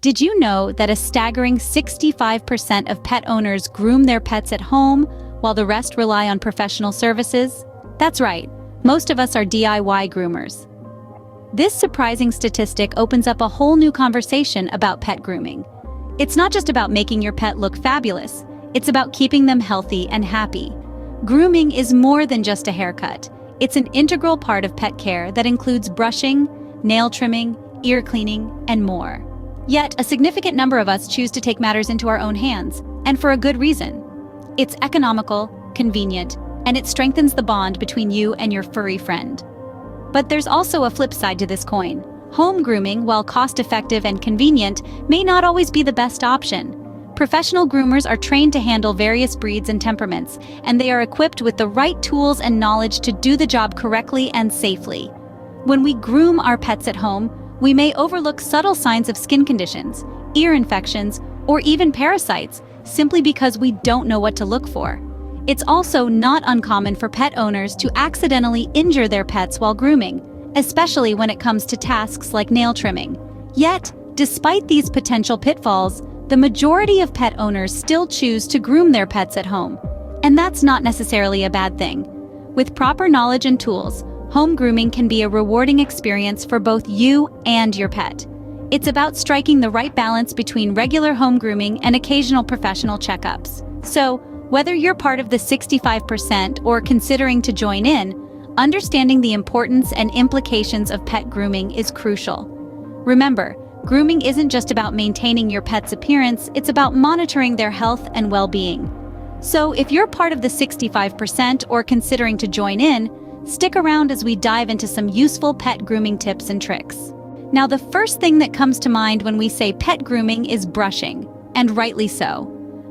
Did you know that a staggering 65% of pet owners groom their pets at home, while the rest rely on professional services? That's right, most of us are DIY groomers. This surprising statistic opens up a whole new conversation about pet grooming. It's not just about making your pet look fabulous, it's about keeping them healthy and happy. Grooming is more than just a haircut. It's an integral part of pet care that includes brushing, nail trimming, ear cleaning, and more. Yet, a significant number of us choose to take matters into our own hands, and for a good reason. It's economical, convenient, and it strengthens the bond between you and your furry friend. But there's also a flip side to this coin. Home grooming, while cost-effective and convenient, may not always be the best option. Professional groomers are trained to handle various breeds and temperaments, and they are equipped with the right tools and knowledge to do the job correctly and safely. When we groom our pets at home, we may overlook subtle signs of skin conditions, ear infections, or even parasites, simply because we don't know what to look for. It's also not uncommon for pet owners to accidentally injure their pets while grooming, especially when it comes to tasks like nail trimming. Yet, despite these potential pitfalls, the majority of pet owners still choose to groom their pets at home. And that's not necessarily a bad thing. With proper knowledge and tools, home grooming can be a rewarding experience for both you and your pet. It's about striking the right balance between regular home grooming and occasional professional checkups. So, whether you're part of the 65% or considering to join in, understanding the importance and implications of pet grooming is crucial. Remember, grooming isn't just about maintaining your pet's appearance, it's about monitoring their health and well-being. So if you're part of the 65% or considering to join in, stick around as we dive into some useful pet grooming tips and tricks. Now, the first thing that comes to mind when we say pet grooming is brushing, and rightly so.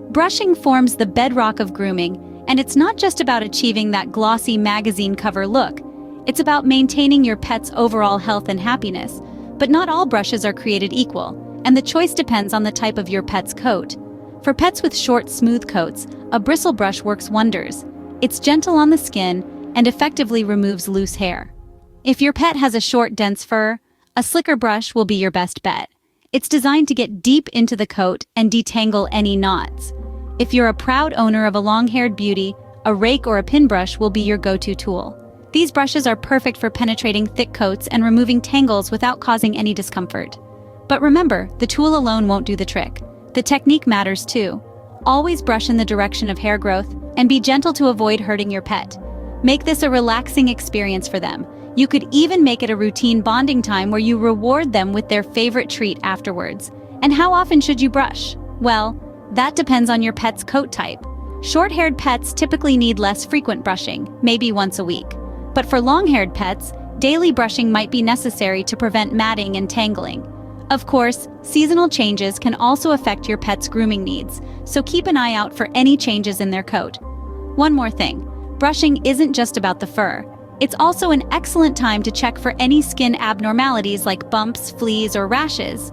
Brushing forms the bedrock of grooming, and it's not just about achieving that glossy magazine cover look. It's about maintaining your pet's overall health and happiness. But not all brushes are created equal, and the choice depends on the type of your pet's coat. For pets with short, smooth coats, a bristle brush works wonders. It's gentle on the skin and effectively removes loose hair. If your pet has a short, dense fur, a slicker brush will be your best bet. It's designed to get deep into the coat and detangle any knots. If you're a proud owner of a long-haired beauty, a rake or a pin brush will be your go-to tool. These brushes are perfect for penetrating thick coats and removing tangles without causing any discomfort. But remember, the tool alone won't do the trick. The technique matters too. Always brush in the direction of hair growth and be gentle to avoid hurting your pet. Make this a relaxing experience for them. You could even make it a routine bonding time where you reward them with their favorite treat afterwards. And how often should you brush? Well, that depends on your pet's coat type. Short-haired pets typically need less frequent brushing, maybe once a week. But for long-haired pets, daily brushing might be necessary to prevent matting and tangling. Of course, seasonal changes can also affect your pet's grooming needs, so keep an eye out for any changes in their coat. One more thing, brushing isn't just about the fur. It's also an excellent time to check for any skin abnormalities like bumps, fleas, or rashes.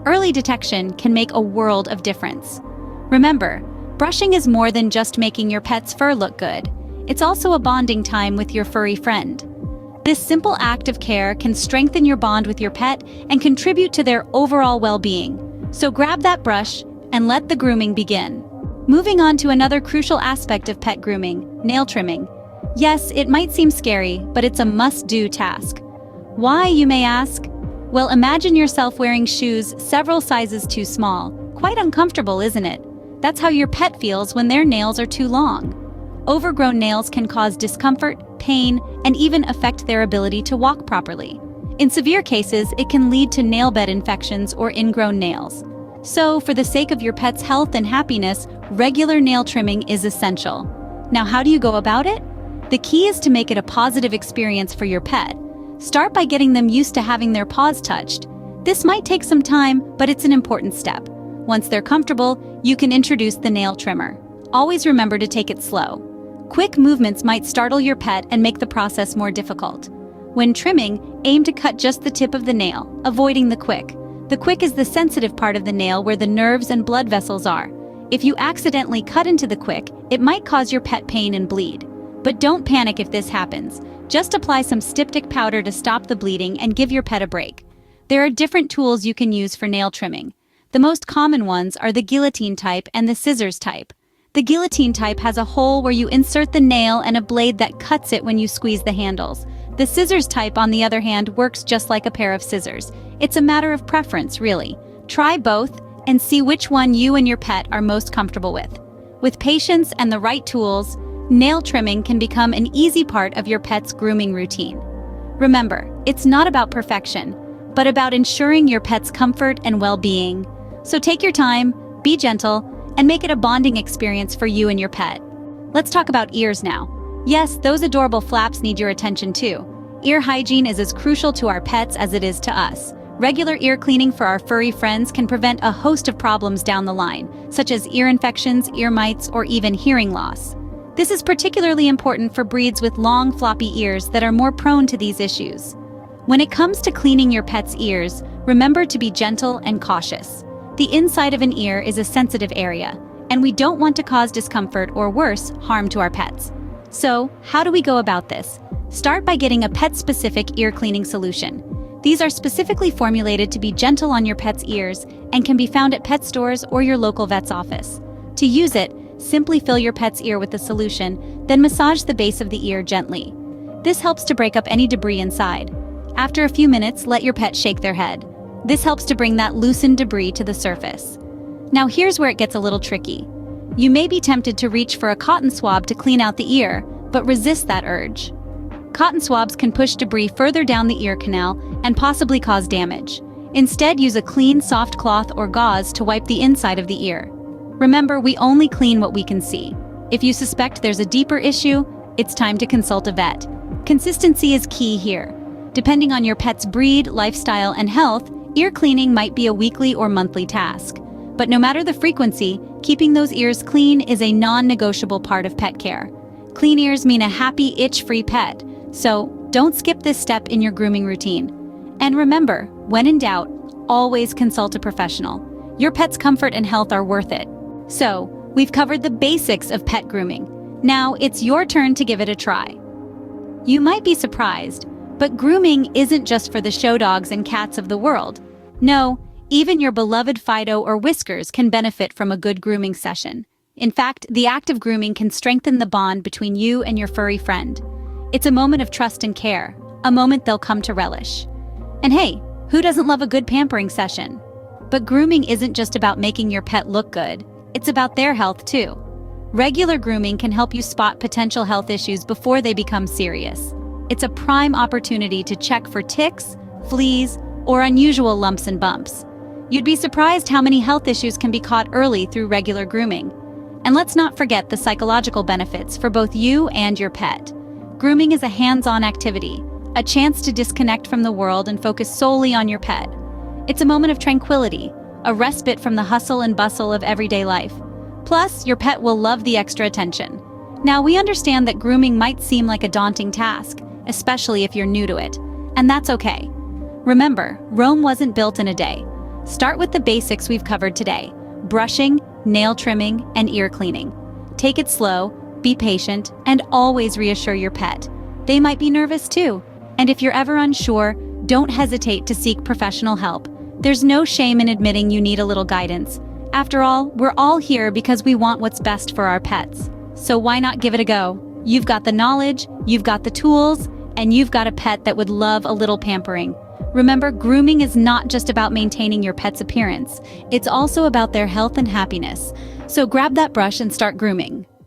Early detection can make a world of difference. Remember, brushing is more than just making your pet's fur look good. It's also a bonding time with your furry friend. This simple act of care can strengthen your bond with your pet and contribute to their overall well-being. So grab that brush and let the grooming begin. Moving on to another crucial aspect of pet grooming, nail trimming. Yes, it might seem scary, but it's a must-do task. Why, you may ask? Well, imagine yourself wearing shoes several sizes too small. Quite uncomfortable, isn't it? That's how your pet feels when their nails are too long. Overgrown nails can cause discomfort, pain, and even affect their ability to walk properly. In severe cases, it can lead to nail bed infections or ingrown nails. So, for the sake of your pet's health and happiness, regular nail trimming is essential. Now, how do you go about it? The key is to make it a positive experience for your pet. Start by getting them used to having their paws touched. This might take some time, but it's an important step. Once they're comfortable, you can introduce the nail trimmer. Always remember to take it slow. Quick movements might startle your pet and make the process more difficult. When trimming, aim to cut just the tip of the nail, avoiding the quick. The quick is the sensitive part of the nail where the nerves and blood vessels are. If you accidentally cut into the quick, it might cause your pet pain and bleed. But don't panic if this happens. Just apply some styptic powder to stop the bleeding and give your pet a break. There are different tools you can use for nail trimming. The most common ones are the guillotine type and the scissors type. The guillotine type has a hole where you insert the nail and a blade that cuts it when you squeeze the handles. The scissors type, on the other hand, works just like a pair of scissors. It's a matter of preference, really. Try both and see which one you and your pet are most comfortable with. With patience and the right tools, nail trimming can become an easy part of your pet's grooming routine. Remember, it's not about perfection, but about ensuring your pet's comfort and well-being. So take your time, be gentle, and make it a bonding experience for you and your pet. Let's talk about ears now. Yes, those adorable flaps need your attention too. Ear hygiene is as crucial to our pets as it is to us. Regular ear cleaning for our furry friends can prevent a host of problems down the line, such as ear infections, ear mites, or even hearing loss. This is particularly important for breeds with long, floppy ears that are more prone to these issues. When it comes to cleaning your pet's ears, remember to be gentle and cautious. The inside of an ear is a sensitive area, and we don't want to cause discomfort or worse, harm to our pets. So, how do we go about this? Start by getting a pet-specific ear cleaning solution. These are specifically formulated to be gentle on your pet's ears and can be found at pet stores or your local vet's office. To use it, simply fill your pet's ear with the solution, then massage the base of the ear gently. This helps to break up any debris inside. After a few minutes, let your pet shake their head. This helps to bring that loosened debris to the surface. Now here's where it gets a little tricky. You may be tempted to reach for a cotton swab to clean out the ear, but resist that urge. Cotton swabs can push debris further down the ear canal and possibly cause damage. Instead, use a clean, soft cloth or gauze to wipe the inside of the ear. Remember, we only clean what we can see. If you suspect there's a deeper issue, it's time to consult a vet. Consistency is key here. Depending on your pet's breed, lifestyle, and health, ear cleaning might be a weekly or monthly task. But no matter the frequency, keeping those ears clean is a non-negotiable part of pet care. Clean ears mean a happy, itch-free pet, so don't skip this step in your grooming routine. And remember, when in doubt, always consult a professional. Your pet's comfort and health are worth it. So, we've covered the basics of pet grooming. Now it's your turn to give it a try. You might be surprised, but grooming isn't just for the show dogs and cats of the world. No, even your beloved Fido or Whiskers can benefit from a good grooming session. In fact, the act of grooming can strengthen the bond between you and your furry friend. It's a moment of trust and care, a moment they'll come to relish. And hey, who doesn't love a good pampering session? But grooming isn't just about making your pet look good, it's about their health too. Regular grooming can help you spot potential health issues before they become serious. It's a prime opportunity to check for ticks, fleas, or unusual lumps and bumps. You'd be surprised how many health issues can be caught early through regular grooming. And let's not forget the psychological benefits for both you and your pet. Grooming is a hands-on activity, a chance to disconnect from the world and focus solely on your pet. It's a moment of tranquility, a respite from the hustle and bustle of everyday life. Plus, your pet will love the extra attention. Now, we understand that grooming might seem like a daunting task, especially if you're new to it, and that's okay. Remember, Rome wasn't built in a day. Start with the basics we've covered today: brushing, nail trimming, and ear cleaning. Take it slow, be patient, and always reassure your pet. They might be nervous too, and if you're ever unsure, don't hesitate to seek professional help. There's no shame in admitting you need a little guidance. After all, we're all here because we want what's best for our pets. So why not give it a go? You've got the knowledge, you've got the tools, and you've got a pet that would love a little pampering. Remember, grooming is not just about maintaining your pet's appearance. It's also about their health and happiness. So grab that brush and start grooming.